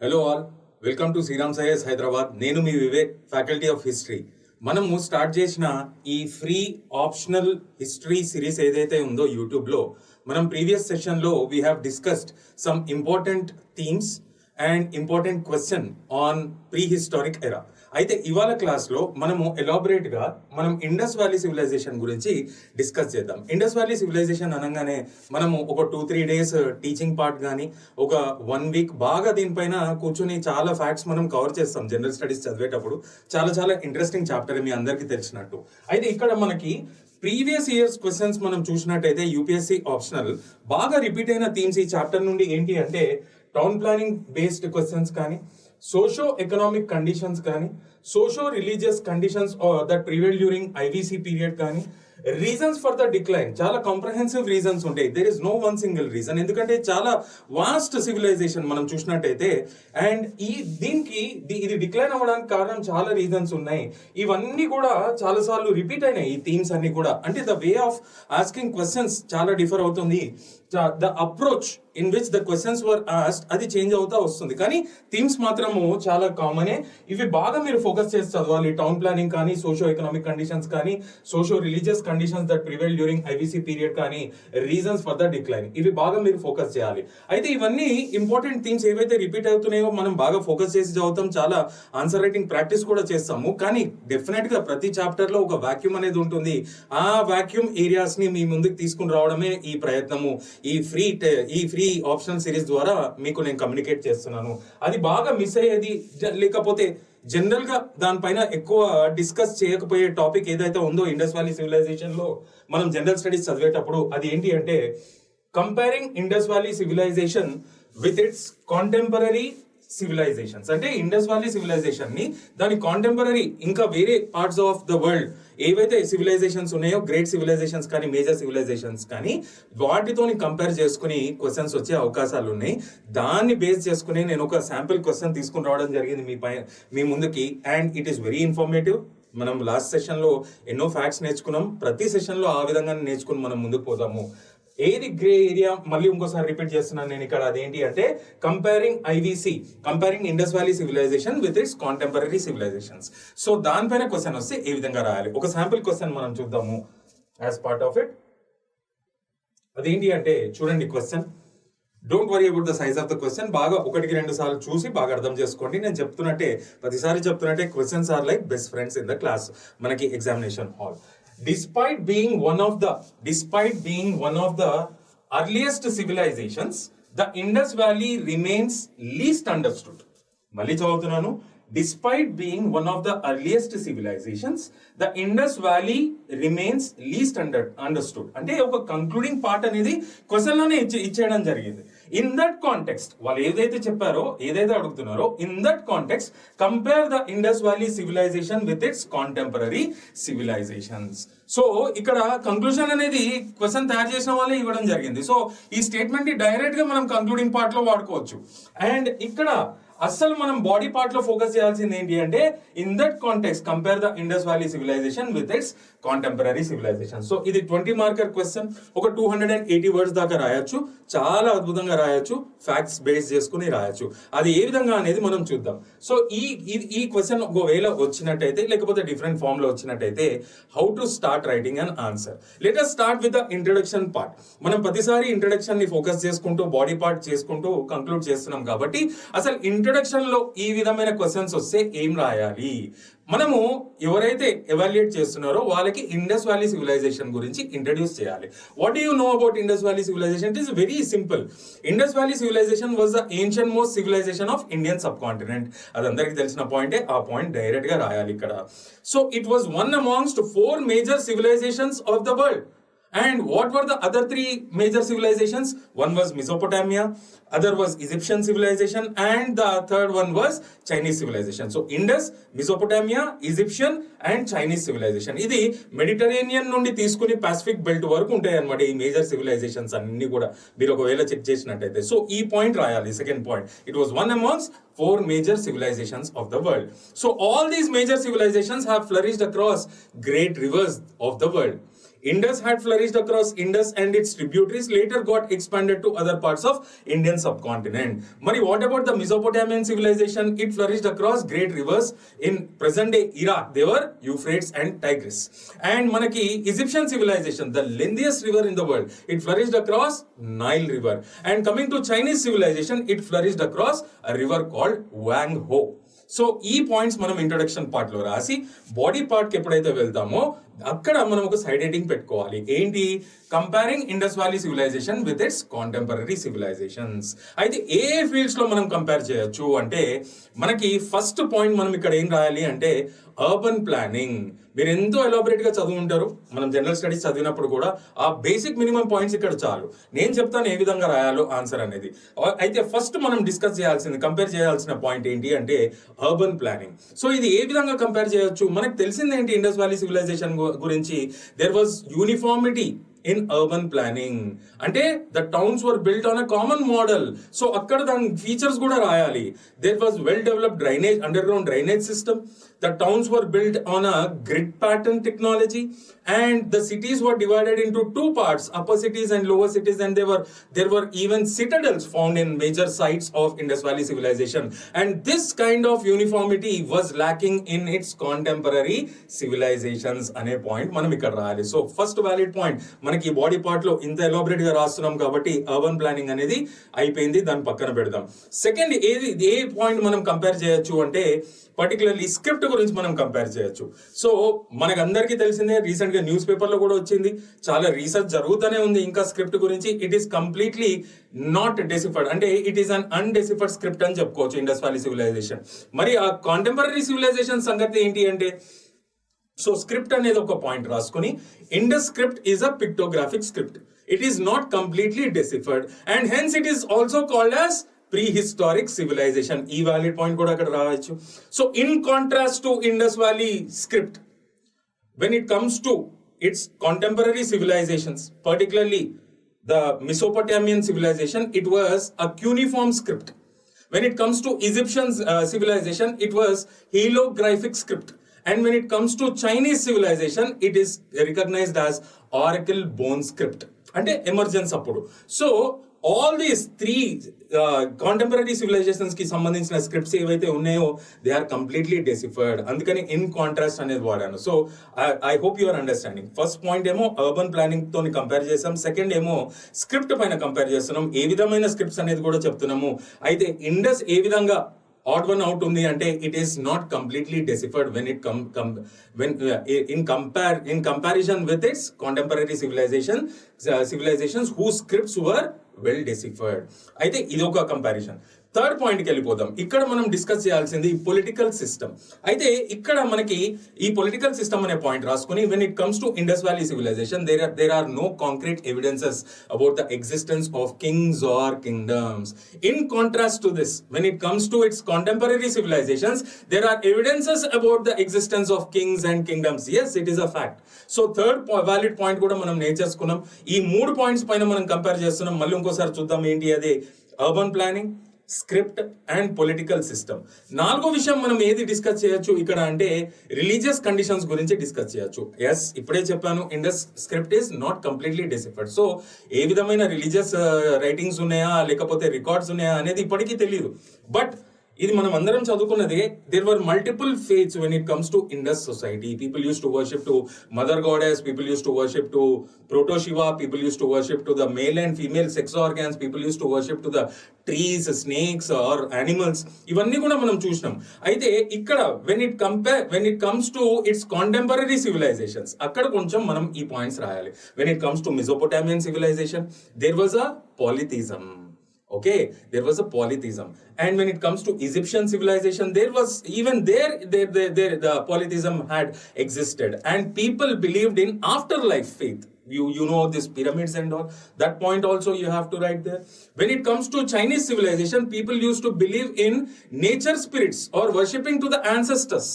Hello all, welcome to Sriram IAS Hyderabad. నేను మీ Vivek, faculty of history. మనము స్టార్ట్ చేసిన ఈ ఫ్రీ ఆప్షనల్ హిస్టరీ సిరీస్ ఏదైతే ఉందో యూట్యూబ్లో, మనం ప్రీవియస్ సెషన్లో we have discussed some important themes and important question on pre historic ఎరా. అయితే ఇవాళ క్లాస్లో మనము ఎలాబరేట్గా మనం ఇండస్ వ్యాలీ సివిలైజేషన్ గురించి డిస్కస్ చేద్దాం. ఇండస్ వ్యాలీ సివిలైజేషన్ అనగానే మనము ఒక 2-3 డేస్ టీచింగ్ పార్ట్ కానీ ఒక 1 వీక్ బాగా దీనిపైన కూర్చొని చాలా ఫ్యాక్ట్స్ మనం కవర్ చేస్తాం. జనరల్ స్టడీస్ చదివేటప్పుడు చాలా ఇంట్రెస్టింగ్ చాప్టర్ మీ అందరికీ తెలిసినట్టు. అయితే ఇక్కడ మనకి ప్రీవియస్ ఇయర్స్ క్వశ్చన్స్ మనం చూసినట్టయితే యూపీఎస్సీ ఆప్షనల్ బాగా రిపీట్ అయిన థీమ్స్ ఈ చాప్టర్ నుండి ఏంటి అంటే టౌన్ ప్లానింగ్ బేస్డ్ క్వశ్చన్స్ కానీ, సోషో ఎకనామిక్ కండిషన్స్ కానీ, socio religious conditions that prevail during IVC period కానీ, రీజన్స్ ఫర్ ద డిక్లైన్, చాలా కాంప్రహెన్సివ్ రీజన్స్ ఉంటాయి. There is no one single reason, ఎందుకంటే చాలా వాస్ట్ సివిలైజేషన్ మనం చూసినట్టయితే. అండ్ దీనికి ఇది డిక్లైన్ అవ్వడానికి కారణం చాలా రీజన్స్ ఉన్నాయి. ఇవన్నీ కూడా చాలాసార్లు రిపీట్ అయినాయి ఈ థీమ్స్ అన్ని కూడా. అంటే the way of asking questions చాలా డిఫర్ అవుతుంది. The approach in which the questions were asked అది చేంజ్ అవుతా వస్తుంది, కానీ థీమ్స్ మాత్రము చాలా కామనే. ఇవి బాగా మీరు ఫోకస్ చేసి చదవాలి. టౌన్ ప్లానింగ్ కానీ, సోషో ఎకనామిక్ కండిషన్స్ కానీ, socio religious conditions that prevail during IVC period కానీ, రీజన్స్ ఫర్ ద డిక్లైన్, ఇవి బాగా మీరు ఫోకస్ చేయాలి. అయితే ఇవన్నీ ఇంపార్టెంట్ థీమ్స్ ఏవైతే రిపీట్ అవుతున్నాయో మనం బాగా ఫోకస్ చేసి చదువుతాం, చాలా ఆన్సర్ రైటింగ్ ప్రాక్టీస్ కూడా చేస్తాము. కానీ డెఫినెట్ గా ప్రతి చాప్టర్ లో ఒక వాక్యూమ్ అనేది ఉంటుంది. ఆ వాక్యూమ్ ఏరియాస్ ని మీ ముందుకు తీసుకుని రావడమే ఈ ప్రయత్నము. ఈ ఫ్రీ ఆప్షనల్ సిరీస్ ద్వారా మీకు నేను కమ్యూనికేట్ చేస్తున్నాను. అది బాగా మిస్ అయ్యేది, లేకపోతే జనరల్ గా దానిపైన ఎక్కువ డిస్కస్ చేయకపోయే టాపిక్ ఏదైతే ఉందో ఇండస్ వ్యాలీ సివిలైజేషన్ లో మనం జనరల్ స్టడీస్ చదివేటప్పుడు, అది ఏంటి అంటే comparing Indus valley civilization with its contemporary civilizations. అంటే ఇండస్ వ్యాలీ సివిలైజేషన్ ని దాని కాంటెంపరీ ఇంకా వేరే పార్ట్స్ ఆఫ్ ద వరల్డ్ ఏవైతే సివిలైజేషన్స్ ఉన్నాయో, గ్రేట్ సివిలైజేషన్స్ కానీ, మేజర్ సివిలైజేషన్స్ కానీ, వాటితోని కంపేర్ చేసుకుని క్వశ్చన్స్ వచ్చే అవకాశాలు ఉన్నాయి. దాన్ని బేస్ చేసుకుని నేను ఒక శాంపిల్ క్వశ్చన్ తీసుకుని రావడం జరిగింది మీ ముందుకి. And it is very informative. మనం లాస్ట్ సెషన్లో ఎన్నో ఫ్యాక్ట్స్ నేర్చుకున్నాం. ప్రతి సెషన్లో ఆ విధంగా నేర్చుకుని మనం ముందుకు పోతాము. ఏది గ్రే ఏరియా, మళ్ళీ ఇంకోసారి రిపీట్ చేస్తున్నాను నేను ఇక్కడ, అదేంటి అంటే comparing IVC, comparing Indus valley civilization with its contemporary civilizations. So దానిపైన క్వశ్చన్ వస్తే ఏ విధంగా రాయాలి, ఒక శాంపుల్ క్వశ్చన్ మనం చూద్దాము యాజ్ పార్ట్ ఆఫ్ ఇట్. అదేంటి అంటే చూడండి question. Don't worry about the size of the question. బాగా 1-2 సార్లు చూసి బాగా అర్థం చేసుకోండి. నేను ప్రతిసారి చెప్తున్నట్టే questions are like best friends in the class మనకి examination hall. Despite being one of the earliest civilizations, the Indus Valley remains least understood. మళ్ళీ చదువుతున్నాను. Despite being one of the earliest civilizations, the Indus Valley remains least understood. అంటే ఒక concluding part అనేది question లోనే ఇచ్చేయడం జరిగింది. In that context వాళ్ళు ఏదైతే చెప్పారో, ఏదైతే అడుగుతున్నారో, in that context compare the Indus valley civilization with its contemporary civilizations. So ఇక్కడ కంక్లూజన్ అనేది క్వశ్చన్ తయారు చేసిన వాళ్ళే ఇవ్వడం జరిగింది. సో ఈ స్టేట్మెంట్ ని డైరెక్ట్ గా మనం కంక్లూడింగ్ పార్ట్ లో వాడుకోవచ్చు. అండ్ ఇక్కడ అసలు మనం బాడీ పార్ట్ లో ఫోకస్ చేయాల్సింది ఏంటి అంటే in that context compare the Indus valley civilization with its contemporary civilization. So ఇది 20 మార్కర్ క్వశ్చన్. ఒక 280 వర్డ్స్ దాకా రాయొచ్చు. చాలా అద్భుతంగా రాయొచ్చు. ఫ్యాక్ట్స్ బేస్ చేసుకుని రాయొచ్చు. అది ఏ విధంగా అనేది మనం చూద్దాం. సో ఈ క్వశ్చన్ ఒకవేళ వచ్చినట్టయితే, లేకపోతే డిఫరెంట్ ఫామ్ లో వచ్చినట్టయితే, how to start writing an answer. Let us start with the introduction part. మనం ప్రతిసారి ఇంట్రడక్షన్ ని ఫోకస్ చేసుకుంటూ బాడీ పార్ట్ చేసుకుంటూ కంక్లూడ్ చేస్తున్నాం కాబట్టి అసలు ఇంట్రడక్షన్ లో ఈ విధమైన క్వశ్చన్స్ వస్తే ఏం రాయాలి. మనము ఎవరైతే ఎవాల్యుయేట్ చేస్తున్నారో వాళ్ళకి ఇండస్ వ్యాలీ సివిలైజేషన్ గురించి ఇంట్రడ్యూస్ చేయాలి. What do you know about Indus valley civilization? It is very simple. Indus valley civilization was the ancient most civilization of Indian subcontinent. అది అందరికీ తెలిసిన పాయింటే. ఆ పాయింట్ డైరెక్ట్ గా రాయాలి ఇక్కడ. So it was one amongst 4 major civilisations of the world. And what were the other 3 major civilizations? One was Mesopotamia, other was Egyptian civilization, and the third one was Chinese civilization. So Indus, Mesopotamia, Egyptian and Chinese civilization. ఇది Mediterranean నుండి తీసుకుని Pacific belt వరకు ఉంటాయి అన్నమాట ఈ major civilisations అన్ని కూడా మీరు ఒకవేళ చెక్ చేసినట్టయితే. సో ఈ పాయింట్ రాయాలి. Second point, it was one amongst 4 major civilizations of the world. So all these major civilizations have flourished across great rivers of the world. Indus had flourished across Indus and its tributaries later got expanded to other parts of Indian subcontinent. Mari, what about the Mesopotamian civilization? It flourished across great rivers in present day Iraq. They were Euphrates and Tigris. And manaki Egyptian civilization, the lengthiest river in the world, it flourished across Nile River. And coming to Chinese civilization, it flourished across a river called Wang Ho. So ఈ points మనం introduction part లో రాసి body part కి ఎప్పుడైతే వెళ్తామో అక్కడ మనం ఒక సైడ్ హెడ్డింగ్ పెట్టుకోవాలి. ఏంటి? Comparing Indus valley civilization with its contemporary civilizations. అయితే ఏ ఫీల్డ్స్ లో మనం కంపేర్ చేయొచ్చు అంటే మనకి ఫస్ట్ పాయింట్ మనం ఇక్కడ ఏం రాయాలి అంటే అర్బన్ ప్లానింగ్. మీరు ఎంతో ఎలాబరేట్ గా చదువుంటారు, మనం జనరల్ స్టడీస్ చదివినప్పుడు కూడా ఆ బేసిక్ మినిమం పాయింట్స్ ఇక్కడ చాలు. నేను చెప్తాను ఏ విధంగా రాయాలో ఆన్సర్ అనేది. అయితే ఫస్ట్ మనం డిస్కస్ చేయాల్సింది, కంపేర్ చేయాల్సిన పాయింట్ ఏంటి అంటే అర్బన్ ప్లానింగ్. సో ఇది ఏ విధంగా కంపేర్ చేయొచ్చు? మనకు తెలిసింది ఏంటి ఇండస్ వ్యాలీ సివిలైజేషన్ గురించి? There was uniformity in urban planning. అంటే the towns were built on a common model. So అక్కడ దాని ఫీచర్స్ కూడా రాయాలి. There was well developed drainage, underground drainage system. The towns were built on a grid pattern technology, and the cities were divided into two parts, upper cities and lower cities, and there were even citadels found in major sites of Indus Valley civilization. And this kind of uniformity was lacking in its contemporary civilizations అనే point మనం ఇక్కడ రాయాలి. So first valid point మనకి body part లో ఇంత elaborate గా రాస్తున్నాం కాబట్టి అర్బన్ ప్లానింగ్ అనేది అయిపోయింది, దాన్ని పక్కన పెడదాం. సెకండ్ ఏ పాయింట్ మనం కంపేర్ చేయొచ్చు అంటే పర్టికులర్లీ స్క్రిప్ట్ గురించి మనం కంపేర్ చేయొచ్చు. సో మనకు అందరికీ తెలిసిందే, రీసెంట్ గా న్యూస్ పేపర్ లో కూడా వచ్చింది, చాలా రీసెర్చ్ జరుగుతూనే ఉంది ఇంకా స్క్రిప్ట్ గురించి. ఇట్ ఈస్ కంప్లీట్లీ నాట్ డెసిఫర్డ్, అంటే ఇట్ ఈస్ అన్ అన్డెసిఫర్డ్ స్క్రిప్ట్ అని చెప్పుకోవచ్చు ఇండస్ వ్యాలీ సివిలైజేషన్. మరి ఆ కాంటెంపరీ సివిలైజేషన్ సంగతి ఏంటి అంటే, సో స్క్రిప్ట్ అనేది ఒక పాయింట్ రాసుకుని, Indus script is a pictographic script. It is not completely deciphered and hence it is also called as prehistoric civilization. ఈ వ్యాలిడ్ పాయింట్ కూడా అక్కడ రావచ్చు. So in contrast to Indus valley script, when it comes to its contemporary civilizations, particularly the Mesopotamian civilization, it was a cuneiform script. When it comes to Egyptian civilization, it was hieroglyphic script. And when it comes to Chinese civilization, it is recognized as oracle bone script. అంటే emergence అప్పుడు. So all these three contemporary civilisations కి సంబంధించిన scripts ఏవైతే ఉన్నాయో they are completely డెసిఫర్డ్. అందుకని in contrast అనేది వాడాను. So I hope you are understanding. First point ఏమో అర్బన్ ప్లానింగ్ తో కంపేర్ చేసాం, సెకండ్ ఏమో స్క్రిప్ట్ పైన కంపేర్ చేస్తున్నాం, ఏ విధమైన స్క్రిప్ట్స్ అనేది కూడా చెప్తున్నాము. అయితే ఇండస్ ఏ విధంగా odd one out ఉంది అంటే it is not completely deciphered when it in comparison with its contemporary civilizations whose scripts were well deciphered. అయితే ఇది ఒక కంపారిజన్. థర్డ్ పాయింట్కి వెళ్ళిపోదాం. ఇక్కడ మనం డిస్కస్ చేయాల్సింది పొలిటికల్ సిస్టమ్. అయితే ఇక్కడ మనకి ఈ పొలిటికల్ సిస్టమ్ అనే పాయింట్ రాసుకుని, when it comes to Indus valley civilization there are no concrete evidences about the existence of kings or kingdoms. In contrast to this, when it comes to its contemporary civilizations there are evidences about the existence of kings and kingdoms. Yes, it is a fact. So third valid point కూడా మనం నేర్చేసుకున్నాం. ఈ మూడు points పైన మనం compare చేస్తున్నాం. మళ్ళీ ఇంకోసారి చూద్దాం ఏంటి అదే urban planning, script and political system. నాలుగో విషయం మనం ఏది డిస్కస్ చేయొచ్చు ఇక్కడ అంటే రిలీజియస్ కండిషన్స్ గురించి డిస్కస్ చేయొచ్చు. ఎస్, ఇప్పుడే చెప్పాను Indus script is not completely deciphered. So ఏ విధమైన రిలీజియస్ రైటింగ్స్ ఉన్నాయా లేకపోతే రికార్డ్స్ ఉన్నాయా అనేది ఇప్పటికీ తెలియదు. బట్ ఇది మనం అందరం చదువుకున్నదే. There were multiple faiths when it comes to Indus society. People use to worship to mother goddess, people use to worship to proto Shiva, people use to worship to the male and female sex organs, people use to worship to the trees, snakes or animals. ఇవన్నీ కూడా మనం చూసినాం. అయితే ఇక్కడ when it comes to its contemporary civilizations అక్కడ కొంచెం మనం ఈ పాయింట్స్ రాయాలి. When it comes to Mesopotamian civilization there was a polytheism. Okay, there was a polytheism. And when it comes to Egyptian civilization, there was even the polytheism had existed, and people believed in afterlife faith. You know this pyramids and all, that point also you have to write there. When it comes to Chinese civilization, people used to believe in nature spirits or worshipping to the ancestors.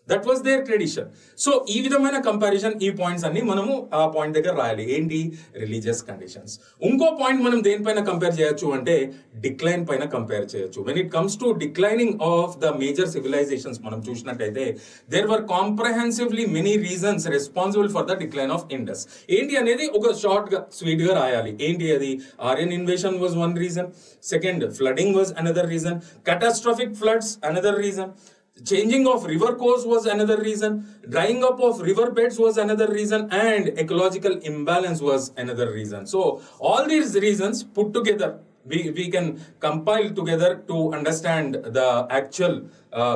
That was their tradition. So ఈ విధమైన comparison, ఈ points అన్ని మనము ఆ point దగ్గర రాయాలి. ఏంటి? Religious conditions. ఇంకో పాయింట్ మనం దేనిపైన కంపేర్ చేయొచ్చు అంటే డిక్లైన్ పైన కంపేర్ చేయొచ్చు. When it comes to declining of the major civilizations మనం చూసినట్టయితే there were comprehensively many reasons responsible for the decline of Indus. ఏంటి అనేది ఒక షార్ట్ గా స్వీట్ గా రాయాలి. ఏంటి అది? Aryan invasion was one reason, second flooding was another reason, catastrophic floods another reason, changing of river course was another reason, drying up of river beds was another reason, and ecological imbalance was another reason. So all these reasons put together we can compile together to understand the actual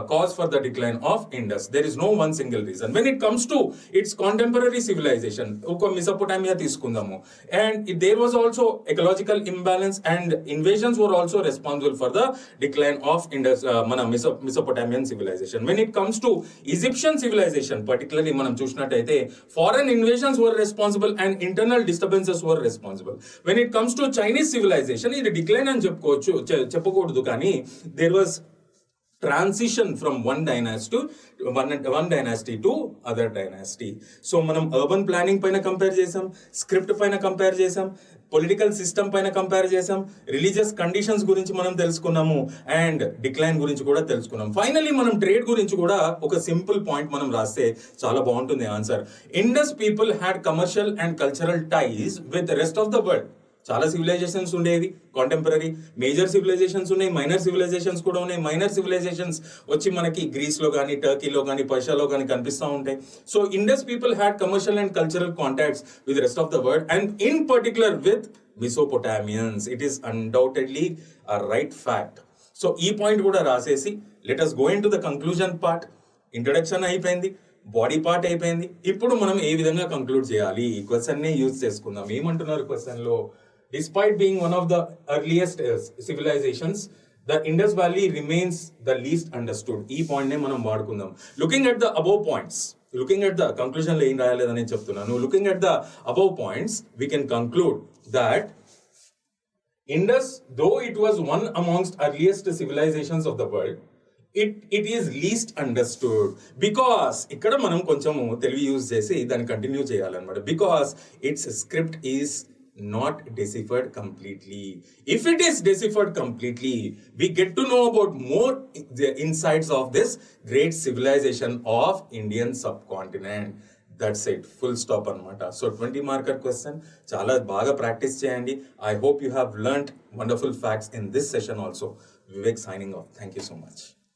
cause for the decline of Indus. There is no one single reason. When it comes to its contemporary civilization, Mesopotamia తీసుకుందాము, and there was also ecological imbalance and invasions were also responsible for the decline of Indus, మన Mesopotamian civilization. When it comes to Egyptian civilization, particularly మనం చూసినట్టయితే foreign invasions were responsible and internal disturbances were responsible. When it comes to Chinese civilization, ఇది decline అని చెప్పకూడదు, కానీ there was transition from one dynasty to other dynasty. So మనం urban planning పైన compare చేసాం, script పైన కంపేర్ చేసాం, political system పైన కంపేర్ చేసాం, రిలీజియస్ కండిషన్స్ గురించి మనం తెలుసుకున్నాము, అండ్ డిక్లైన్ గురించి కూడా తెలుసుకున్నాం. ఫైనలీ మనం ట్రేడ్ గురించి కూడా ఒక సింపుల్ పాయింట్ మనం రాస్తే చాలా బాగుంటుంది answer. Indus people had commercial and cultural ties with rest of the world. చాలా సివిలైజేషన్స్ ఉండేవి కాంటెంపరీ, మేజర్ సివిలైజేషన్స్ ఉన్నాయి, మైనర్ సివిలైజేషన్స్ కూడా ఉన్నాయి. మైనర్ సివిలైజేషన్స్ వచ్చి మనకి గ్రీస్లో కానీ, టర్కీలో కానీ, పర్షియాలో కానీ కనిపిస్తూ ఉంటాయి. So Indus people had commercial and cultural contacts with rest of the world and in particular with Mesopotamians. It is undoubtedly a right fact. So ఈ పాయింట్ కూడా రాసేసి let us go into the conclusion part. Introduction అయిపోయింది, body part అయిపోయింది. ఇప్పుడు మనం ఏ విధంగా conclude చేయాలి? ఈ క్వశ్చన్ నే యూజ్ చేసుకుందాం. ఏమంటున్నారు క్వశ్చన్ లో? Despite being one of the earliest civilizations, the Indus Valley remains the least understood. ఈ పాయింట్ నే మనం వాడుకుందాం. Looking at the above points, looking at the conclusion లో ఏం రాయలేదని చెప్తున్నాను. Looking at the above points, we can conclude that Indus, though it was one amongst earliest civilizations of the world, it is least understood because ఇక్కడ మనం కొంచెము తెలివి use చేసి దాన్ని continue చేయాలన్నమాట. Because its script is not deciphered completely. If it is deciphered completely, we get to know about more the insights of this great civilization of Indian subcontinent. That's it. Full stop anamata. So 20 marker question. Chala baga practice cheyandi. I hope you have learnt wonderful facts in this session also. Vivek signing off. Thank you so much.